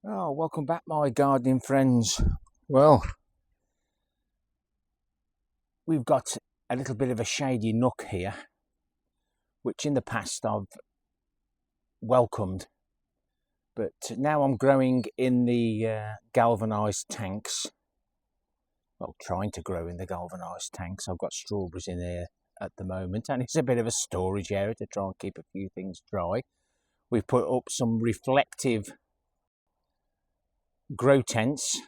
Oh, welcome back, my gardening friends. Well, we've got a little bit of a shady nook here, which in the past I've welcomed, but now I'm growing in the galvanised tanks. Well, trying to grow in the galvanised tanks. I've got strawberries in here at the moment, and it's a bit of a storage area to try and keep a few things dry. We've put up some reflective grow tents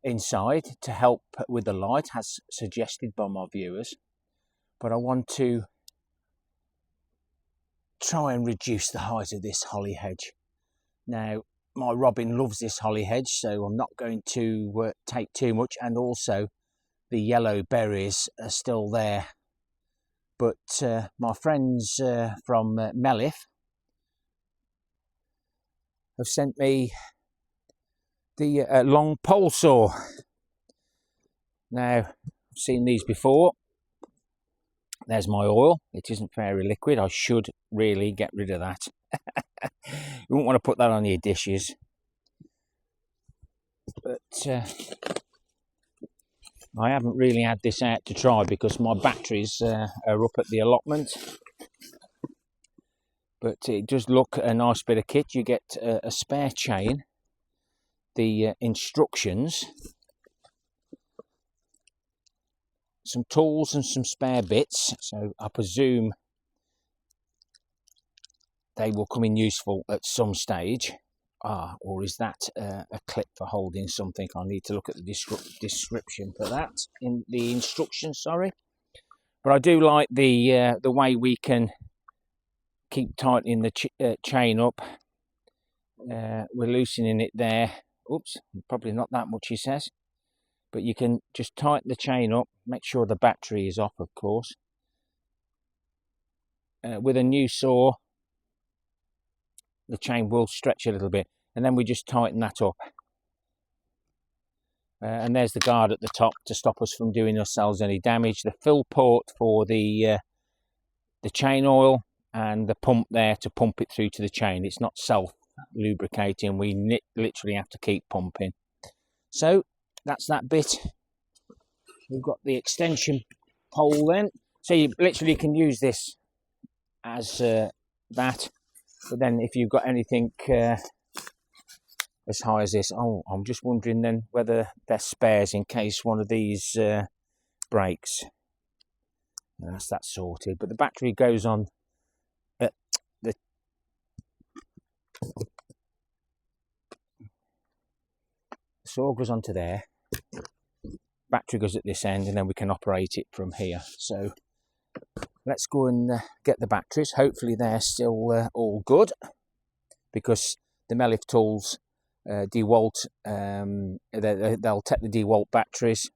inside to help with the light, as suggested by my viewers, but I want to try and reduce the height of this holly hedge. Now, my robin loves this holly hedge, so I'm not going to take too much, and also the yellow berries are still there, but my friends from Mellif have sent me the long pole saw. Now, I've seen these before. There's my oil. It isn't very liquid. I should really get rid of that. You wouldn't want to put that on your dishes. But I haven't really had this out to try because my batteries are up at the allotment. But it does look a nice bit of kit. You get a spare chain, the instructions, some tools and some spare bits, so I presume they will come in useful at some stage. Or is that a clip for holding something? I need to look at the description for that, in the instructions, sorry. But I do like the way we can keep tightening the chain up. We're loosening it there. Oops, probably not that much, he says. But you can just tighten the chain up, make sure the battery is off, of course. With a new saw, the chain will stretch a little bit, and then we just tighten that up. And there's the guard at the top to stop us from doing ourselves any damage. The fill port for the chain oil, and the pump there to pump it through to the chain. It's not self-lubricating. We literally have to keep pumping. So that's that bit. We've got the extension pole then. So you literally can use this as that. But then if you've got anything as high as this, I'm just wondering then whether they're spares in case one of these breaks. And that's that sorted. But the battery goes on at the saw goes onto there. Battery goes at this end, and then we can operate it from here. So let's go and get the batteries. Hopefully they're still all good, because the Mellif tools DeWalt, they'll take the DeWalt batteries,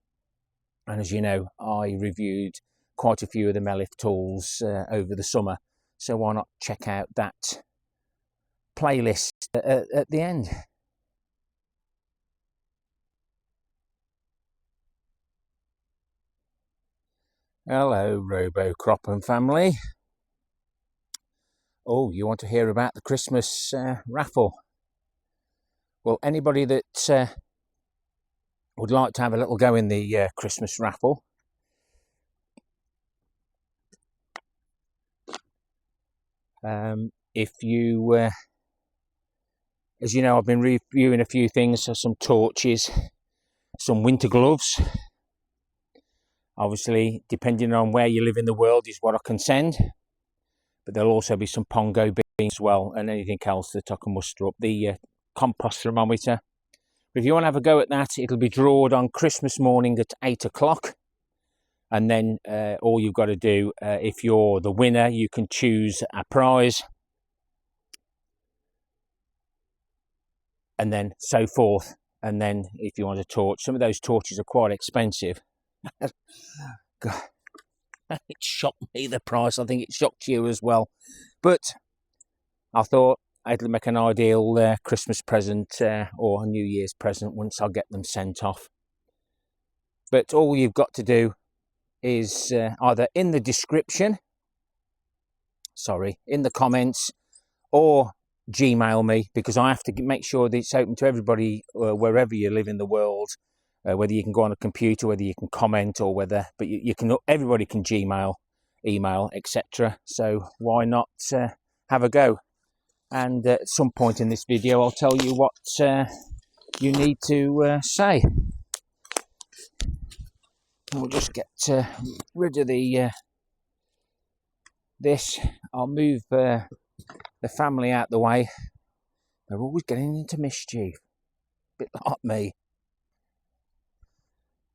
and as you know, I reviewed quite a few of the Mellif tools over the summer, so why not check out that playlist at the end. Hello, Robo Cropping family. Oh, you want to hear about the Christmas raffle? Well, anybody that would like to have a little go in the Christmas raffle, if you, as you know, I've been reviewing a few things, so some torches, some winter gloves. Obviously, depending on where you live in the world is what I can send. But there'll also be some pongo beans as well, and anything else that I can muster up. The compost thermometer. But if you want to have a go at that, it'll be drawed on Christmas morning at 8 o'clock. And then all you've got to do, if you're the winner, you can choose a prize. And then so forth. And then if you want a torch, some of those torches are quite expensive. God, it shocked me, the price. I think it shocked you as well. But I thought it'll make an ideal Christmas present or a New Year's present once I get them sent off. But all you've got to do is either in the description, in the comments, or Gmail me, because I have to make sure that it's open to everybody wherever you live in the world, whether you can go on a computer, whether you can comment, or whether, but you can, everybody can Gmail, email, etc. So why not have a go? And at some point in this video I'll tell you what you need to say. We'll just get rid of the this. I'll move the family out the way. They're always getting into mischief, a bit like me.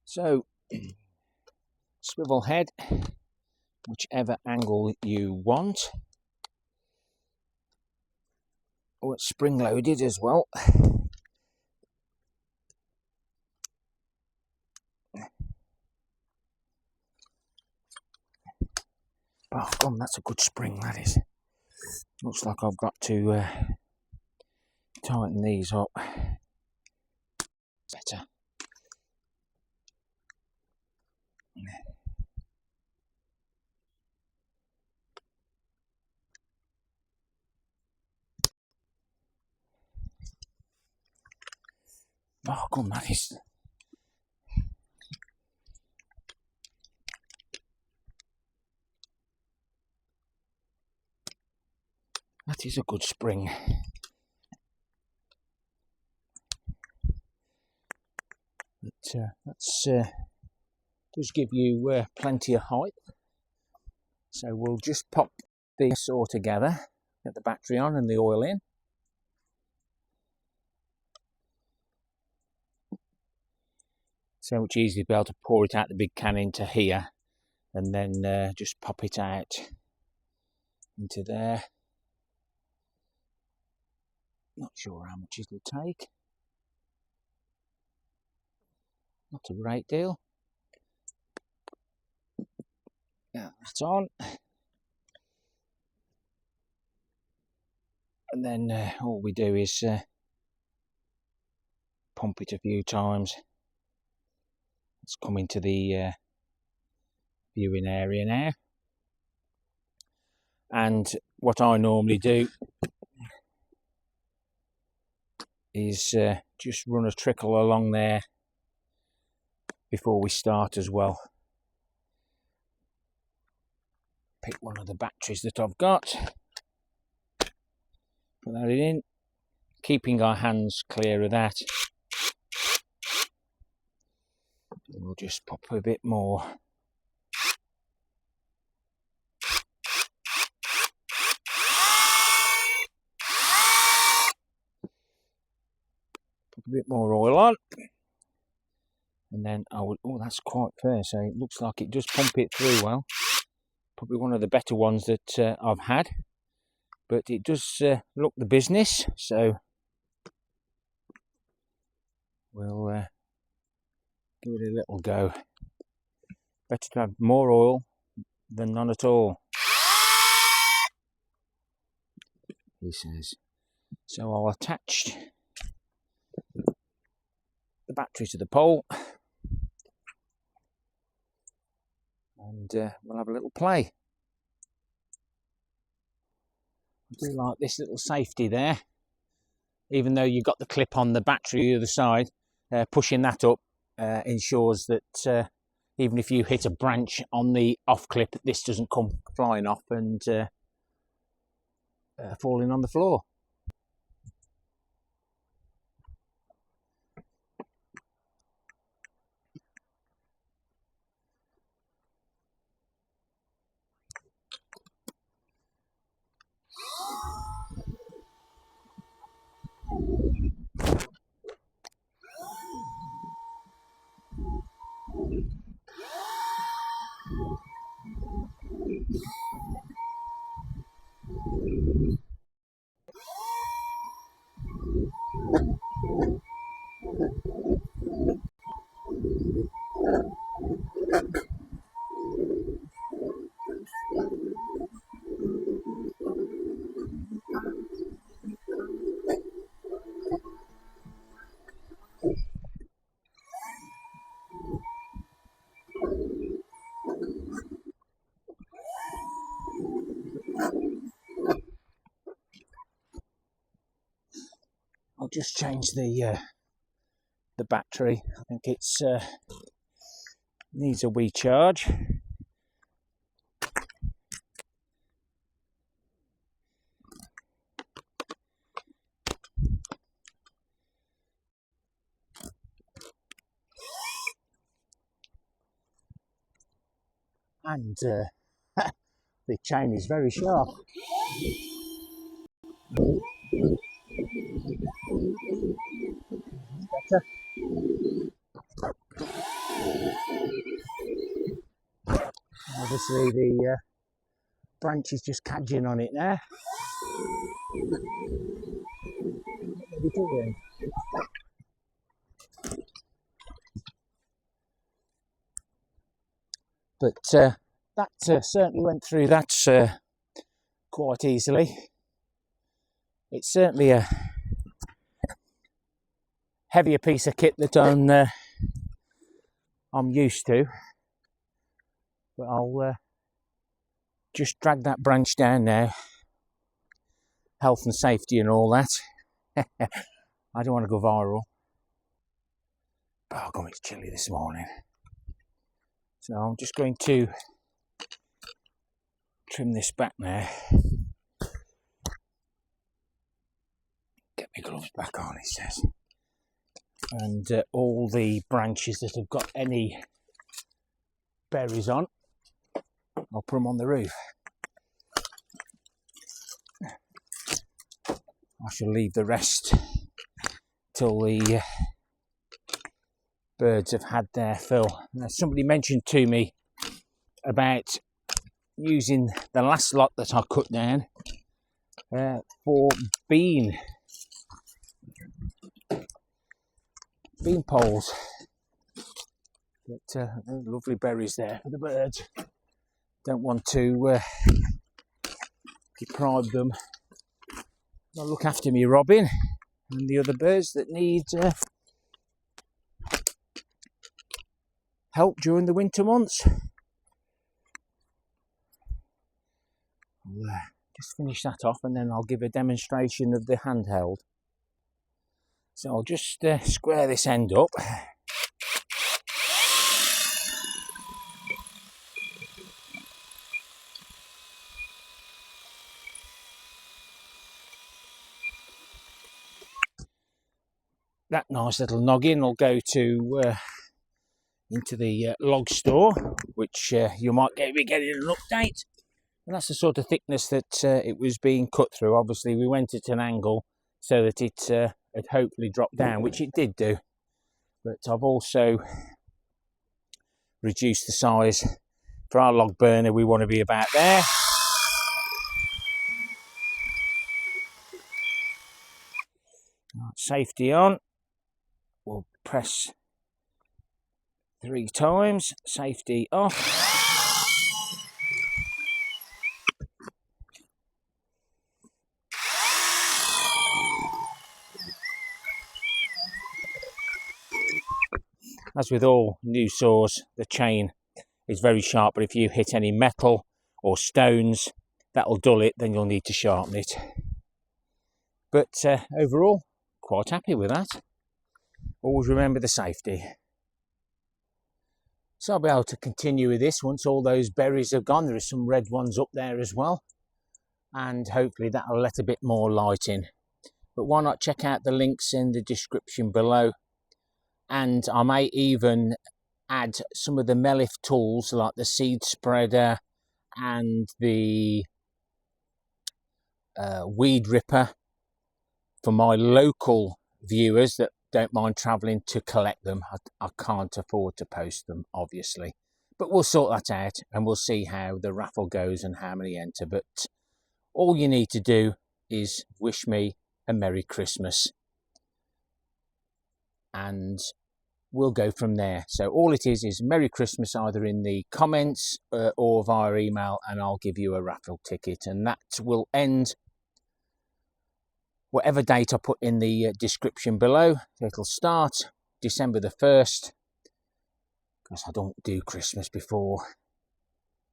So swivel head, whichever angle you want. Oh, it's spring loaded as well. Oh, God, that's a good spring, that is. Looks like I've got to tighten these up better. Oh, God, that is. That is a good spring. But that's does give you plenty of height. So we'll just pop this all together, get the battery on and the oil in. So much easier to be able to pour it out the big can into here, and then just pop it out into there. Not sure how much it'll take. Not a great deal. Yeah, that's on. And then all we do is pump it a few times. Let's come into the viewing area now. And what I normally do is just run a trickle along there before we start as well. Pick one of the batteries that I've got, put that in, keeping our hands clear of that. We'll just pop a bit more. Put a bit more oil on. And then I would, oh, that's quite fair, so it looks like it does pump it through well. Probably one of the better ones that I've had, but it does look the business, so we'll give it a little go. Better to have more oil than none at all, he says. So I'll attach the battery to the pole, and we'll have a little play. I do like this little safety there, even though you've got the clip on the battery the other side. Pushing that up ensures that even if you hit a branch on the off clip, this doesn't come flying off and falling on the floor. I'll just change the battery. I think it's needs a wee charge. And the chain is very sharp. Better. Obviously the branch is just cadging on it there. What are we doing? But that certainly went through that quite easily. It's certainly a heavier piece of kit that I'm used to, but I'll just drag that branch down now. Health and safety and all that. I don't want to go viral. Oh God, it's chilly this morning. So I'm just going to trim this back now. Get my gloves back on, it says. And all the branches that have got any berries on, I'll put them on the roof. I shall leave the rest till the birds have had their fill. Now, somebody mentioned to me about using the last lot that I cut down for bean poles. But lovely berries there for the birds. Don't want to deprive them. I'll look after me robin and the other birds that need help during the winter months. I'll just finish that off and then I'll give a demonstration of the handheld. So I'll just square this end up. That nice little noggin will go to into the log store, which you might be getting an update. And that's the sort of thickness that it was being cut through. Obviously, we went at an angle so that it had hopefully dropped down, which it did do. But I've also reduced the size. For our log burner, we want to be about there. Safety on. We'll press 3 times. Safety off. As with all new saws, the chain is very sharp, but if you hit any metal or stones, that'll dull it, then you'll need to sharpen it. But overall, quite happy with that. Always remember the safety. So I'll be able to continue with this once all those berries have gone. There are some red ones up there as well, and hopefully that'll let a bit more light in. But why not check out the links in the description below, and I may even add some of the Mellif tools like the seed spreader and the weed ripper for my local viewers that don't mind travelling to collect them. I can't afford to post them, obviously, but we'll sort that out and we'll see how the raffle goes and how many enter. But all you need to do is wish me a Merry Christmas and we'll go from there. So all it is Merry Christmas either in the comments or via email, and I'll give you a raffle ticket, and that will end whatever date I put in the description below. So it'll start December the 1st, because I don't do Christmas before,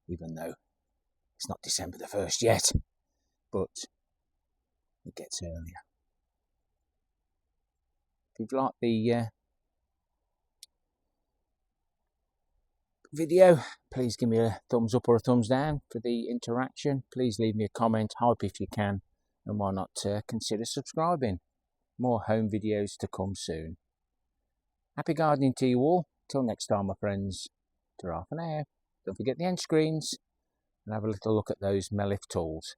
even though it's not December the 1st yet, but it gets earlier. you've liked the video, please give me a thumbs up or a thumbs down for the interaction. Please leave me a comment, hype if you can, and why not consider subscribing. More home videos to come soon. Happy gardening to you all. Till next time, my friends. Ta-ra for now. Don't forget the end screens and have a little look at those Mellif tools.